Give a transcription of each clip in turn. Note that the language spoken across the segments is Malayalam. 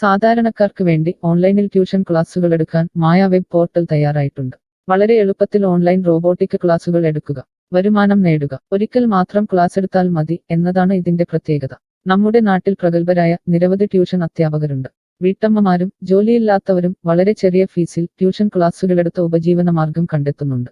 സാധാരണക്കാർക്ക് വേണ്ടി ഓൺലൈനിൽ ട്യൂഷൻ ക്ലാസുകൾ എടുക്കാൻ മായ വെബ് പോർട്ടൽ തയ്യാറായിട്ടുണ്ട്. വളരെ എളുപ്പത്തിൽ ഓൺലൈൻ റോബോട്ടിക് ക്ലാസുകൾ എടുക്കുക, വരുമാനം നേടുക. ഒരിക്കൽ മാത്രം ക്ലാസ് എടുത്താൽ മതി എന്നതാണ് ഇതിന്റെ പ്രത്യേകത. നമ്മുടെ നാട്ടിൽ പ്രഗത്ഭരായ നിരവധി ട്യൂഷൻ അധ്യാപകരുണ്ട്. വീട്ടമ്മമാരും ജോലിയില്ലാത്തവരും വളരെ ചെറിയ ഫീസിൽ ട്യൂഷൻ ക്ലാസുകളെടുത്ത് ഉപജീവന മാർഗം കണ്ടെത്തുന്നുണ്ട്.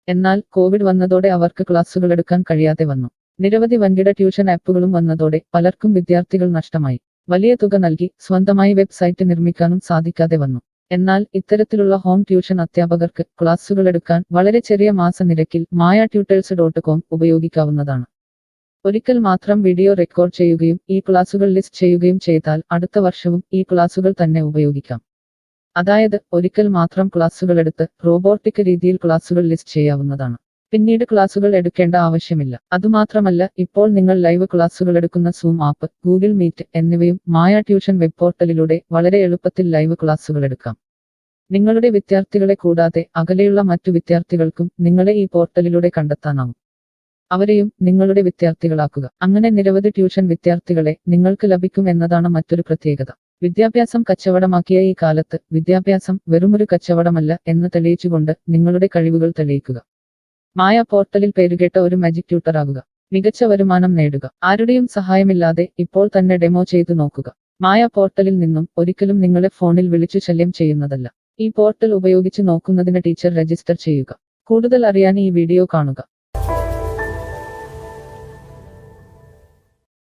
എന്നാൽ കോവിഡ് വന്നതോടെ അവർക്ക് ക്ലാസുകൾ എടുക്കാൻ കഴിയാതെ വന്നു. നിരവധി വൻകിട ട്യൂഷൻ ആപ്പുകളും വന്നതോടെ പലർക്കും വിദ്യാർത്ഥികൾ നഷ്ടമായി. വലിയ തുക നൽകി സ്വന്തമായി വെബ്സൈറ്റ് നിർമ്മിക്കാനും സാധിക്കാതെ വന്നു. എന്നാൽ ഇത്തരത്തിലുള്ള ഹോം ട്യൂഷൻ അധ്യാപകർക്ക് ക്ലാസുകൾ എടുക്കാൻ വളരെ ചെറിയ മാസ നിരക്കിൽ mayatutors.com ഉപയോഗിക്കാവുന്നതാണ്. ഒരിക്കൽ മാത്രം വീഡിയോ റെക്കോർഡ് ചെയ്യുകയും ഈ ക്ലാസുകൾ ലിസ്റ്റ് ചെയ്യുകയും ചെയ്താൽ അടുത്ത വർഷവും ഈ ക്ലാസുകൾ തന്നെ ഉപയോഗിക്കാം. അതായത് ഒരിക്കൽ മാത്രം ക്ലാസുകൾ എടുത്ത് റോബോട്ടിക് രീതിയിൽ ക്ലാസുകൾ ലിസ്റ്റ് ചെയ്യാവുന്നതാണ്. പിന്നീട് ക്ലാസുകൾ എടുക്കേണ്ട ആവശ്യമില്ല. അതുമാത്രമല്ല, ഇപ്പോൾ നിങ്ങൾ ലൈവ് ക്ലാസുകൾ എടുക്കുന്ന സൂം ആപ്പ്, ഗൂഗിൾ മീറ്റ് എന്നിവയും മായ ട്യൂഷൻ വെബ് പോർട്ടലിലൂടെ വളരെ എളുപ്പത്തിൽ ലൈവ് ക്ലാസുകൾ എടുക്കാം. നിങ്ങളുടെ വിദ്യാർത്ഥികളെ കൂടാതെ അകലെയുള്ള മറ്റു വിദ്യാർത്ഥികൾക്കും നിങ്ങളെ ഈ പോർട്ടലിലൂടെ കണ്ടെത്താനാവും. അവരെയും നിങ്ങളുടെ വിദ്യാർത്ഥികളാക്കുക. അങ്ങനെ നിരവധി ട്യൂഷൻ വിദ്യാർത്ഥികളെ നിങ്ങൾക്ക് ലഭിക്കും എന്നതാണ് മറ്റൊരു പ്രത്യേകത. വിദ്യാഭ്യാസം കച്ചവടമാക്കിയ ഈ കാലത്ത് വിദ്യാഭ്യാസം വെറുമൊരു കച്ചവടമല്ല എന്ന് തെളിയിച്ചുകൊണ്ട് നിങ്ങളുടെ കഴിവുകൾ തെളിയിക്കുക. മായ പോർട്ടലിൽ പേരുകേട്ട ഒരു മാജിക് ട്യൂട്ടർ ആകുക. മികച്ച വരുമാനം നേടുക. ആരുടെയും സഹായമില്ലാതെ ഇപ്പോൾ തന്നെ ഡെമോ ചെയ്തു നോക്കുക. മായ പോർട്ടലിൽ നിന്നും ഒരിക്കലും നിങ്ങളെ ഫോണിൽ വിളിച്ചു ശല്യം ചെയ്യുന്നതല്ല. ഈ പോർട്ടൽ ഉപയോഗിച്ച് നോക്കുന്നതിന് ടീച്ചർ രജിസ്റ്റർ ചെയ്യുക. കൂടുതൽ അറിയാൻ ഈ വീഡിയോ കാണുക.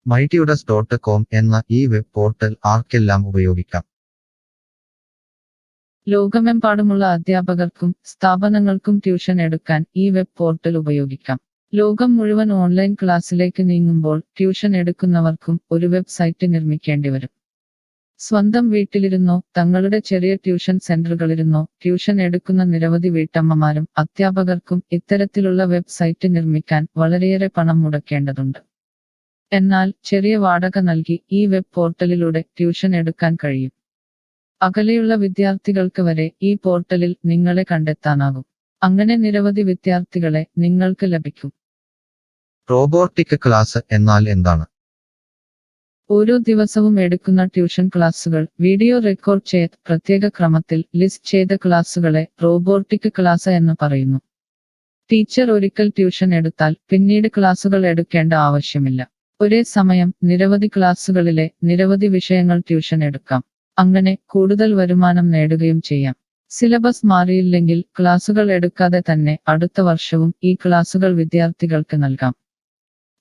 mytutors.com എന്ന ഈ വെബ് പോർട്ടൽ ആർക്കെല്ലാം ഉപയോഗിക്കാം? ലോകമെമ്പാടുമുള്ള അധ്യാപകർക്കും സ്ഥാപനങ്ങൾക്കും ട്യൂഷൻ എടുക്കാൻ ഈ വെബ് പോർട്ടൽ ഉപയോഗിക്കാം. ലോകം മുഴുവൻ ഓൺലൈൻ ക്ലാസ്സിലേക്ക് നീങ്ങുമ്പോൾ ട്യൂഷൻ എടുക്കുന്നവർക്കും ഒരു വെബ്സൈറ്റ് നിർമ്മിക്കേണ്ടി വരും. സ്വന്തം വീട്ടിലിരുന്നോ തങ്ങളുടെ ചെറിയ ട്യൂഷൻ സെന്ററുകളിലിരുന്നോ ട്യൂഷൻ എടുക്കുന്ന നിരവധി വീട്ടമ്മമാരും അധ്യാപകർക്കും ഇത്തരത്തിലുള്ള വെബ്സൈറ്റ് നിർമ്മിക്കാൻ വളരെയേറെ പണം മുടക്കേണ്ടതുണ്ട്. എന്നാൽ ചെറിയ വാടക നൽകി ഈ വെബ് പോർട്ടലിലൂടെ ട്യൂഷൻ എടുക്കാൻ കഴിയും. അകലെയുള്ള വിദ്യാർത്ഥികൾക്ക് വരെ ഈ പോർട്ടലിൽ നിങ്ങളെ കണ്ടെത്താനാകും. അങ്ങനെ നിരവധി വിദ്യാർത്ഥികളെ നിങ്ങൾക്ക് ലഭിക്കും. റോബോട്ടിക് ക്ലാസ് എന്നാൽ എന്താണ്? ഓരോ ദിവസവും എടുക്കുന്ന ട്യൂഷൻ ക്ലാസുകൾ വീഡിയോ റെക്കോർഡ് ചെയ്ത് പ്രത്യേക ക്രമത്തിൽ ലിസ്റ്റ് ചെയ്ത ക്ലാസുകളെ റോബോട്ടിക് ക്ലാസ് എന്ന് പറയുന്നു. ടീച്ചർ ഒരിക്കൽ ട്യൂഷൻ എടുത്താൽ പിന്നീട് ക്ലാസുകൾ എടുക്കേണ്ട ആവശ്യമില്ല. ഒരേ സമയം നിരവധി ക്ലാസുകളിലെ നിരവധി വിഷയങ്ങൾ ട്യൂഷൻ എടുക്കാം. അങ്ങനെ കൂടുതൽ വരുമാനം നേടുകയും ചെയ്യാം. സിലബസ് മാറിയില്ലെങ്കിൽ ക്ലാസുകൾ എടുക്കാതെ തന്നെ അടുത്ത വർഷവും ഈ ക്ലാസുകൾ വിദ്യാർത്ഥികൾക്ക് നൽകാം.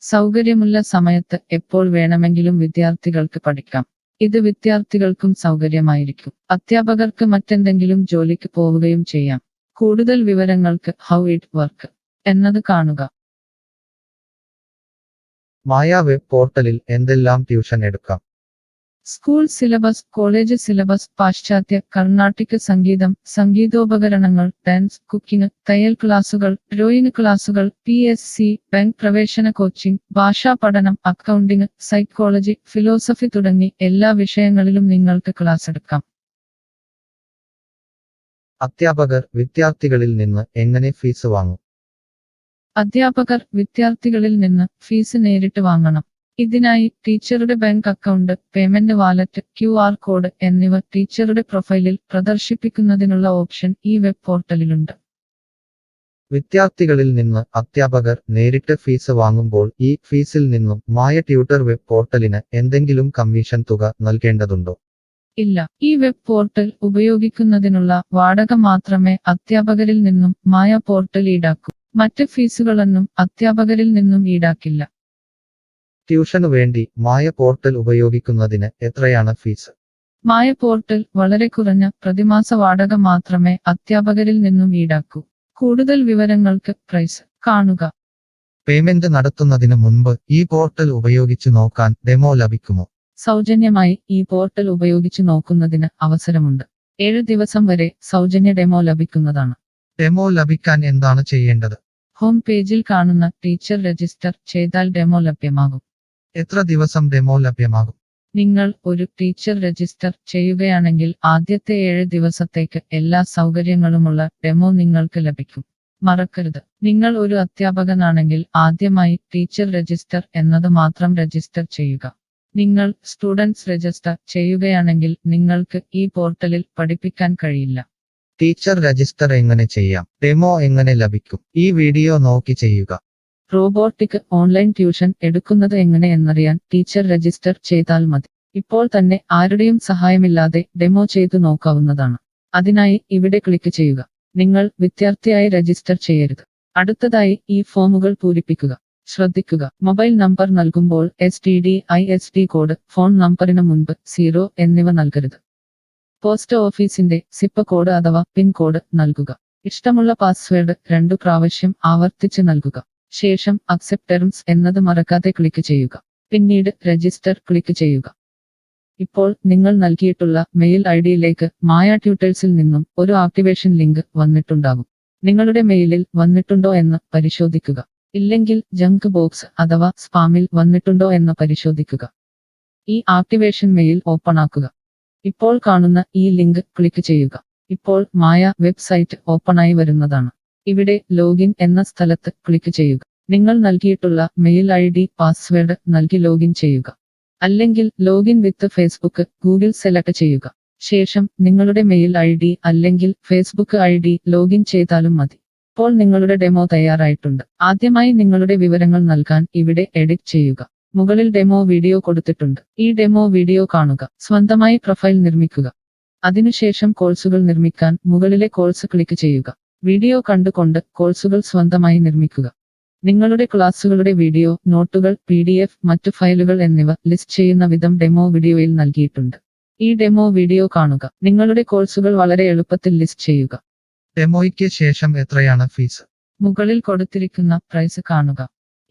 സൗകര്യമുള്ള സമയത്ത് എപ്പോൾ വേണമെങ്കിലും വിദ്യാർത്ഥികൾക്ക് പഠിക്കാം. ഇത് വിദ്യാർത്ഥികൾക്കും സൗകര്യമായിരിക്കും. അധ്യാപകർക്ക് മറ്റെന്തെങ്കിലും ജോലിക്ക് പോവുകയും ചെയ്യാം. കൂടുതൽ വിവരങ്ങൾക്ക് ഹൗ ഇറ്റ് വർക്ക് എന്നത് കാണുക. മായ വെബ് പോർട്ടലിൽ എന്തെല്ലാം ട്യൂഷൻ എടുക്കാം? സ്കൂൾ സിലബസ്, കോളേജ് സിലബസ്, പാശ്ചാത്യ, കർണാട്ടിക് സംഗീതം, സംഗീതോപകരണങ്ങൾ, ഡാൻസ്, കുക്കിംഗ്, തയ്യൽ ക്ലാസുകൾ, ഡ്രോയിങ് ക്ലാസുകൾ, PSC, ബാങ്ക് പ്രവേശന കോച്ചിംഗ്, ഭാഷാ പഠനം, അക്കൗണ്ടിംഗ്, സൈക്കോളജി, ഫിലോസഫി തുടങ്ങി എല്ലാ വിഷയങ്ങളിലും നിങ്ങൾക്ക് ക്ലാസ് എടുക്കാം. അധ്യാപകർ വിദ്യാർത്ഥികളിൽ നിന്ന് എങ്ങനെ ഫീസ് വാങ്ങും? അധ്യാപകർ വിദ്യാർത്ഥികളിൽ നിന്ന് ഫീസ് നേരിട്ട് വാങ്ങണം. ഇതിനായി ടീച്ചറുടെ bank account, payment wallet, QR code എന്നിവ ടീച്ചറുടെ പ്രൊഫൈലിൽ പ്രദർശിപ്പിക്കുന്നതിനുള്ള ഓപ്ഷൻ ഈ വെബ് പോർട്ടലിലുണ്ട്. വിദ്യാർത്ഥികളിൽ നിന്ന് അധ്യാപകർ നേരിട്ട് ഫീസ് വാങ്ങുമ്പോൾ ഈ ഫീസിൽ നിന്നും മായ ട്യൂട്ടർ വെബ് പോർട്ടലിന് എന്തെങ്കിലും കമ്മീഷൻ തുക നൽകേണ്ടതുണ്ടോ? ഇല്ല. ഈ വെബ് പോർട്ടൽ ഉപയോഗിക്കുന്നതിനുള്ള വാടക മാത്രമേ അധ്യാപകരിൽ നിന്നും മായ പോർട്ടൽ ഈടാക്കൂ. മറ്റ് ഫീസുകളൊന്നും അധ്യാപകരിൽ നിന്നും ഈടാക്കില്ല. ട്യൂഷനു വേണ്ടി മായ പോർട്ടൽ ഉപയോഗിക്കുന്നതിന് എത്രയാണ് ഫീസ്? മായ പോർട്ടൽ വളരെ കുറഞ്ഞ പ്രതിമാസ വാടക മാത്രമേ അധ്യാപകരിൽ നിന്നും ഈടാക്കൂ. കൂടുതൽ വിവരങ്ങൾക്ക് പ്രൈസ് കാണുക. പേയ്മെന്റ് നടത്തുന്നതിന് മുൻപ് ഈ പോർട്ടൽ ഉപയോഗിച്ചു നോക്കാൻ ഡെമോ ലഭിക്കുമോ? സൗജന്യമായി ഈ പോർട്ടൽ ഉപയോഗിച്ചു നോക്കുന്നതിന് അവസരമുണ്ട്. 7 ദിവസം വരെ സൗജന്യ ഡെമോ ലഭിക്കുന്നതാണ്. ഡെമോ ലഭിക്കാൻ എന്താണ് ചെയ്യേണ്ടത്? ഹോം പേജിൽ കാണുന്ന ടീച്ചർ രജിസ്റ്റർ ചെയ്താൽ ഡെമോ ലഭ്യമാകും. എത്ര ദിവസം ഡെമോ ലഭ്യമാകും? നിങ്ങൾ ഒരു ടീച്ചർ രജിസ്റ്റർ ചെയ്യുകയാണെങ്കിൽ ആദ്യത്തെ 7 ദിവസത്തേക്ക് എല്ലാ സൗകര്യങ്ങളുമുള്ള ഡെമോ നിങ്ങൾക്ക് ലഭിക്കും. മറക്കരുത്, നിങ്ങൾ ഒരു അധ്യാപകനാണെങ്കിൽ ആദ്യമായി ടീച്ചർ രജിസ്റ്റർ എന്നത് മാത്രം രജിസ്റ്റർ ചെയ്യുക. നിങ്ങൾ സ്റ്റുഡൻസ് രജിസ്റ്റർ ചെയ്യുകയാണെങ്കിൽ നിങ്ങൾക്ക് ഈ പോർട്ടലിൽ പഠിപ്പിക്കാൻ കഴിയില്ല. ടീച്ചർ രജിസ്റ്റർ എങ്ങനെ ചെയ്യാം? ഡെമോ എങ്ങനെ ലഭിക്കും? ഈ വീഡിയോ നോക്കി ചെയ്യുക. റോബോട്ടിക് ഓൺലൈൻ ട്യൂഷൻ എടുക്കുന്നത് എങ്ങനെ എന്നറിയാൻ ടീച്ചർ രജിസ്റ്റർ ചെയ്താൽ മതി. ഇപ്പോൾ തന്നെ ആരുടെയും സഹായമില്ലാതെ ഡെമോ ചെയ്തു നോക്കാവുന്നതാണ്. അതിനായി ഇവിടെ ക്ലിക്ക് ചെയ്യുക. നിങ്ങൾ വിദ്യാർത്ഥിയായി രജിസ്റ്റർ ചെയ്യരുത്. അടുത്തതായി ഈ ഫോമുകൾ പൂരിപ്പിക്കുക. ശ്രദ്ധിക്കുക, മൊബൈൽ നമ്പർ നൽകുമ്പോൾ STD/ISD കോഡ്, ഫോൺ നമ്പറിന് മുൻപ് 0 എന്നിവ നൽകരുത്. പോസ്റ്റ് ഓഫീസിന്റെ സിപ്പ് കോഡ് അഥവാ പിൻ കോഡ് നൽകുക. ഇഷ്ടമുള്ള പാസ്വേഡ് 2 പ്രാവശ്യം ആവർത്തിച്ച് നൽകുക. ശേഷം അക്സെപ്റ്റ് ടേംസ് എന്നത് മറക്കാതെ ക്ലിക്ക് ചെയ്യുക. പിന്നീട് രജിസ്റ്റർ ക്ലിക്ക് ചെയ്യുക. ഇപ്പോൾ നിങ്ങൾ നൽകിയിട്ടുള്ള മെയിൽ ഐഡിയിലേക്ക് മായ ട്യൂട്ടേഴ്സിൽ നിന്നും ഒരു ആക്ടിവേഷൻ ലിങ്ക് വന്നിട്ടുണ്ടാകും. നിങ്ങളുടെ മെയിലിൽ വന്നിട്ടുണ്ടോ എന്ന് പരിശോധിക്കുക. ഇല്ലെങ്കിൽ ജങ്ക് ബോക്സ് അഥവാ സ്പാമിൽ വന്നിട്ടുണ്ടോ എന്ന് പരിശോധിക്കുക. ഈ ആക്ടിവേഷൻ മെയിൽ ഓപ്പൺ ആക്കുക. ഇപ്പോൾ കാണുന്ന ഈ ലിങ്ക് ക്ലിക്ക് ചെയ്യുക. ഇപ്പോൾ മായ വെബ്സൈറ്റ് ഓപ്പണായി വരുന്നതാണ്. ഇവിടെ ലോഗിൻ എന്ന സ്ഥലത്ത് ക്ലിക്ക് ചെയ്യുക. നിങ്ങൾ നൽകിയിട്ടുള്ള മെയിൽ ID, പാസ്വേഡ് നൽകി ലോഗിൻ ചെയ്യുക. അല്ലെങ്കിൽ ലോഗിൻ വിത്ത് ഫേസ്ബുക്ക്, ഗൂഗിൾ സെലക്ട് ചെയ്യുക. ശേഷം നിങ്ങളുടെ മെയിൽ ID അല്ലെങ്കിൽ ഫേസ്ബുക്ക് ID ലോഗിൻ ചെയ്താലും മതി. ഇപ്പോൾ നിങ്ങളുടെ ഡെമോ തയ്യാറായിട്ടുണ്ട്. ആദ്യമായി നിങ്ങളുടെ വിവരങ്ങൾ നൽകാൻ ഇവിടെ എഡിറ്റ് ചെയ്യുക. മുകളിൽ ഡെമോ വീഡിയോ കൊടുത്തിട്ടുണ്ട്. ഈ ഡെമോ വീഡിയോ കാണുക. സ്വന്തമായി പ്രൊഫൈൽ നിർമ്മിക്കുക. അതിനുശേഷം കോഴ്സുകൾ നിർമ്മിക്കാൻ മുകളിലെ കോഴ്സ് ക്ലിക്ക് ചെയ്യുക. വീഡിയോ കണ്ടുകൊണ്ട് കോഴ്സുകൾ സ്വന്തമായി നിർമ്മിക്കുക. നിങ്ങളുടെ ക്ലാസുകളുടെ വീഡിയോ, നോട്ടുകൾ, PDF, മറ്റു ഫയലുകൾ എന്നിവ ലിസ്റ്റ് ചെയ്യുന്ന വിധം ഡെമോ വീഡിയോയിൽ നൽകിയിട്ടുണ്ട്. ഈ ഡെമോ വീഡിയോ കാണുക. നിങ്ങളുടെ കോഴ്സുകൾ വളരെ എളുപ്പത്തിൽ ലിസ്റ്റ് ചെയ്യുക. ഡെമോയ്ക്ക് ശേഷം എത്രയാണ് ഫീസ്? മുകളിൽ കൊടുത്തിരിക്കുന്ന പ്രൈസ് കാണുക.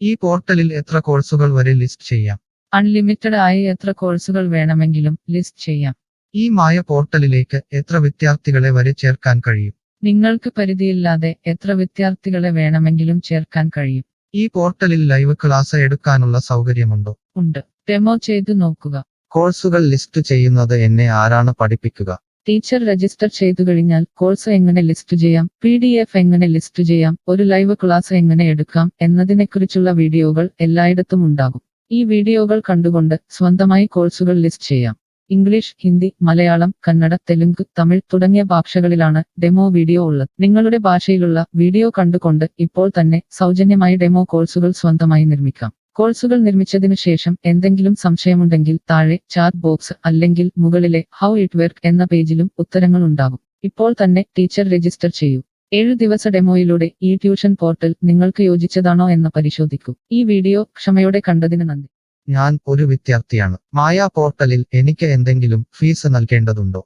ഈ പോർട്ടലിൽ എത്ര കോഴ്സുകൾ വരെ ലിസ്റ്റ് ചെയ്യാം? അൺലിമിറ്റഡ് ആയി എത്ര കോഴ്സുകൾ വേണമെങ്കിലും ലിസ്റ്റ് ചെയ്യാം. ഈ മായ പോർട്ടലിലേക്ക് എത്ര വിദ്യാർത്ഥികളെ വരെ ചേർക്കാൻ കഴിയും? നിങ്ങൾക്ക് പരിധിയില്ലാതെ എത്ര വിദ്യാർത്ഥികളെ വേണമെങ്കിലും ചേർക്കാൻ കഴിയും. ഈ പോർട്ടലിൽ ലൈവ് ക്ലാസ് എടുക്കാനുള്ള സൗകര്യമുണ്ടോ? ഉണ്ട്. ഡെമോ ചെയ്തു നോക്കുക. കോഴ്സുകൾ ലിസ്റ്റ് ചെയ്യുന്നത് എന്നെ ആരാണ് പഠിപ്പിക്കുക? ടീച്ചർ രജിസ്റ്റർ ചെയ്തു കഴിഞ്ഞാൽ കോഴ്സ് എങ്ങനെ ലിസ്റ്റ് ചെയ്യാം, PDF എങ്ങനെ ലിസ്റ്റ് ചെയ്യാം, ഒരു ലൈവ് ക്ലാസ് എങ്ങനെ എടുക്കാം എന്നതിനെക്കുറിച്ചുള്ള വീഡിയോകൾ എല്ലായിടത്തും ഉണ്ടാകും. ഈ വീഡിയോകൾ കണ്ടുകൊണ്ട് സ്വന്തമായി കോഴ്സുകൾ ലിസ്റ്റ് ചെയ്യാം. ഇംഗ്ലീഷ്, ഹിന്ദി, മലയാളം, കന്നഡ, തെലുങ്ക്, തമിഴ് തുടങ്ങിയ ഭാഷകളിലാണ് ഡെമോ വീഡിയോ ഉള്ളത്. നിങ്ങളുടെ ഭാഷയിലുള്ള വീഡിയോ കണ്ടുകൊണ്ട് ഇപ്പോൾ തന്നെ സൗജന്യമായി ഡെമോ കോഴ്സുകൾ സ്വന്തമായി നിർമ്മിക്കാം. കോഴ്സുകൾ നിർമ്മിച്ചതിനു ശേഷം എന്തെങ്കിലും സംശയമുണ്ടെങ്കിൽ താഴെ ചാറ്റ് ബോക്സ് അല്ലെങ്കിൽ മുകളിലെ ഹൗ ഇറ്റ് വർക്ക് എന്ന പേജിലും ഉത്തരങ്ങൾ ഉണ്ടാകും. ഇപ്പോൾ തന്നെ ടീച്ചർ രജിസ്റ്റർ ചെയ്യൂ. 7 ദിവസ ഡെമോയിലൂടെ ഈ ട്യൂഷൻ പോർട്ടൽ നിങ്ങൾക്ക് യോജിച്ചതാണോ എന്ന് പരിശോധിക്കൂ. ഈ വീഡിയോ ക്ഷമയോടെ കണ്ടതിന് നന്ദി. ഞാൻ ഒരു വിദ്യാർത്ഥിയാണ്. മായ പോർട്ടലിൽ എനിക്ക് എന്തെങ്കിലും ഫീസ് നൽകേണ്ടതുണ്ടോ?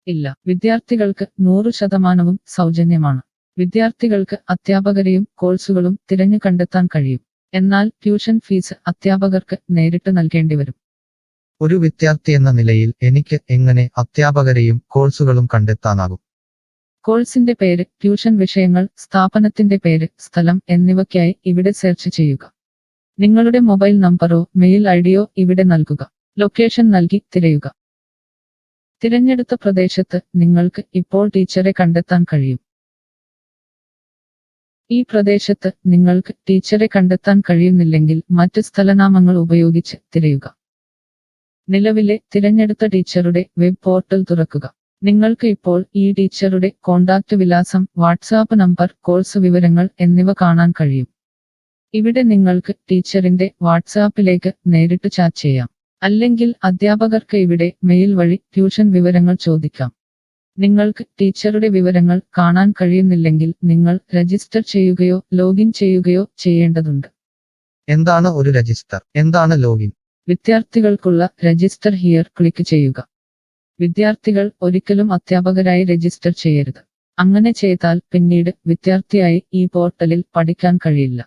ഇല്ല. വിദ്യാർത്ഥികൾക്ക് 100% സൗജന്യമാണ്. വിദ്യാർത്ഥികൾക്ക് അധ്യാപകരെയും കോഴ്സുകളും തിരഞ്ഞു കണ്ടെത്താൻ കഴിയും. എന്നാൽ ട്യൂഷൻ ഫീസ് അധ്യാപകർക്ക് നേരിട്ട് നൽകേണ്ടി വരും. ഒരു വിദ്യാർത്ഥി എന്ന നിലയിൽ എനിക്ക് എങ്ങനെ അധ്യാപകരെയും കോഴ്സുകളും കണ്ടെത്താനാകും? കോഴ്സിന്റെ പേര്, ട്യൂഷൻ വിഷയങ്ങൾ, സ്ഥാപനത്തിന്റെ പേര്, സ്ഥലം എന്നിവയ്ക്കായി ഇവിടെ സെർച്ച് ചെയ്യുക. നിങ്ങളുടെ മൊബൈൽ നമ്പറോ മെയിൽ ഐഡിയോ ഇവിടെ നൽകുക. ലൊക്കേഷൻ നൽകി തിരയുക. തിരഞ്ഞെടുത്ത പ്രദേശത്ത് നിങ്ങൾക്ക് ഇപ്പോൾ ടീച്ചറെ കണ്ടെത്താൻ കഴിയും. ഈ പ്രദേശത്ത് നിങ്ങൾക്ക് ടീച്ചറെ കണ്ടെത്താൻ കഴിയുന്നില്ലെങ്കിൽ മറ്റ് സ്ഥലനാമങ്ങൾ ഉപയോഗിച്ച് തിരയുക. നിലവിലെ തിരഞ്ഞെടുത്ത ടീച്ചറുടെ വെബ് പോർട്ടൽ തുറക്കുക. നിങ്ങൾക്ക് ഇപ്പോൾ ഈ ടീച്ചറുടെ കോൺടാക്റ്റ് വിലാസം, വാട്സാപ്പ് നമ്പർ, കോഴ്സ് വിവരങ്ങൾ എന്നിവ കാണാൻ കഴിയും. ഇവിടെ നിങ്ങൾക്ക് ടീച്ചറിന്റെ വാട്സാപ്പിലേക്ക് നേരിട്ട് ചാറ്റ് ചെയ്യാം. അല്ലെങ്കിൽ അധ്യാപകർക്ക് ഇവിടെ മെയിൽ വഴി ട്യൂഷൻ വിവരങ്ങൾ ചോദിക്കാം. നിങ്ങൾക്ക് ടീച്ചറുടെ വിവരങ്ങൾ കാണാൻ കഴിയുന്നില്ലെങ്കിൽ നിങ്ങൾ രജിസ്റ്റർ ചെയ്യുകയോ ലോഗിൻ ചെയ്യുകയോ ചെയ്യേണ്ടതുണ്ട്. എന്താണ് ഒരു രജിസ്റ്റർ? എന്താണ് ലോഗിൻ? വിദ്യാർത്ഥികൾക്കുള്ള രജിസ്റ്റർ ഹിയർ ക്ലിക്ക് ചെയ്യുക. വിദ്യാർത്ഥികൾ ഒരിക്കലും അധ്യാപകരായി രജിസ്റ്റർ ചെയ്യരുത്. അങ്ങനെ ചെയ്താൽ പിന്നീട് വിദ്യാർത്ഥിയായി ഈ പോർട്ടലിൽ പഠിക്കാൻ കഴിയില്ല.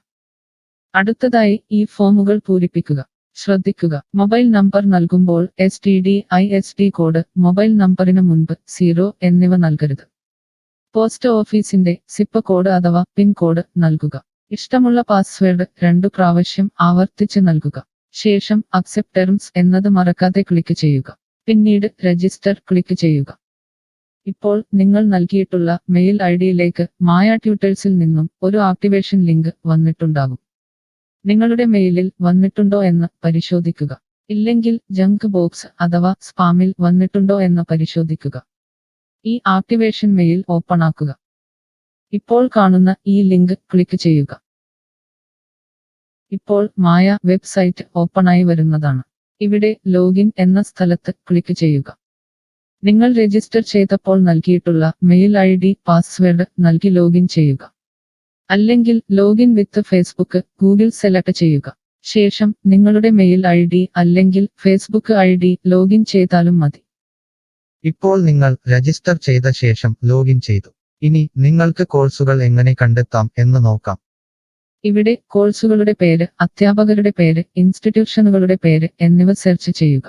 അടുത്തതായി ഈ ഫോമുകൾ പൂരിപ്പിക്കുക. ശ്രദ്ധിക്കുക, മൊബൈൽ നമ്പർ നൽകുമ്പോൾ STD/ISD കോഡ്, മൊബൈൽ നമ്പറിന് മുൻപ് 0 എന്നിവ നൽകരുത്. പോസ്റ്റ് ഓഫീസിന്റെ സിപ്പ് കോഡ് അഥവാ പിൻ കോഡ് നൽകുക. ഇഷ്ടമുള്ള പാസ്വേഡ് 2 പ്രാവശ്യം ആവർത്തിച്ച് നൽകുക. ശേഷം അക്സെപ്റ്റ് ടേംസ് എന്നത് മറക്കാതെ ക്ലിക്ക് ചെയ്യുക. പിന്നീട് രജിസ്റ്റർ ക്ലിക്ക് ചെയ്യുക. ഇപ്പോൾ നിങ്ങൾ നൽകിയിട്ടുള്ള മെയിൽ ഐഡിയിലേക്ക് മായ ട്യൂട്ടേഴ്സിൽ നിന്നും ഒരു ആക്ടിവേഷൻ ലിങ്ക് വന്നിട്ടുണ്ടാകും. നിങ്ങളുടെ മെയിലിൽ വന്നിട്ടുണ്ടോ എന്ന് പരിശോധിക്കുക. ഇല്ലെങ്കിൽ ജങ്ക് ബോക്സ് അഥവാ സ്പാമിൽ വന്നിട്ടുണ്ടോ എന്ന് പരിശോധിക്കുക. ഈ ആക്ടിവേഷൻ മെയിൽ ഓപ്പൺ ആക്കുക. ഇപ്പോൾ കാണുന്ന ഈ ലിങ്ക് ക്ലിക്ക് ചെയ്യുക. ഇപ്പോൾ മായ വെബ്സൈറ്റ് ഓപ്പണായി വരുന്നതാണ്. ഇവിടെ ലോഗിൻ എന്ന സ്ഥലത്ത് ക്ലിക്ക് ചെയ്യുക. നിങ്ങൾ രജിസ്റ്റർ ചെയ്തപ്പോൾ നൽകിയിട്ടുള്ള മെയിൽ ID പാസ്വേഡ് നൽകി ലോഗിൻ ചെയ്യുക. അല്ലെങ്കിൽ ലോഗിൻ വിത്ത് ഫേസ്ബുക്ക് ഗൂഗിൾ സെലക്ട് ചെയ്യുക. ശേഷം നിങ്ങളുടെ മെയിൽ ID അല്ലെങ്കിൽ ഫേസ്ബുക്ക് ID ലോഗിൻ ചെയ്താലും മതി. ഇപ്പോൾ നിങ്ങൾ രജിസ്റ്റർ ചെയ്ത ശേഷം ലോഗിൻ ചെയ്തു. ഇനി നിങ്ങൾക്ക് കോഴ്സുകൾ എങ്ങനെ കണ്ടെത്താം എന്ന് നോക്കാം. ഇവിടെ കോഴ്സുകളുടെ പേര്, അധ്യാപകരുടെ പേര്, ഇൻസ്റ്റിറ്റ്യൂഷനുകളുടെ പേര് എന്നിവ സെർച്ച് ചെയ്യുക.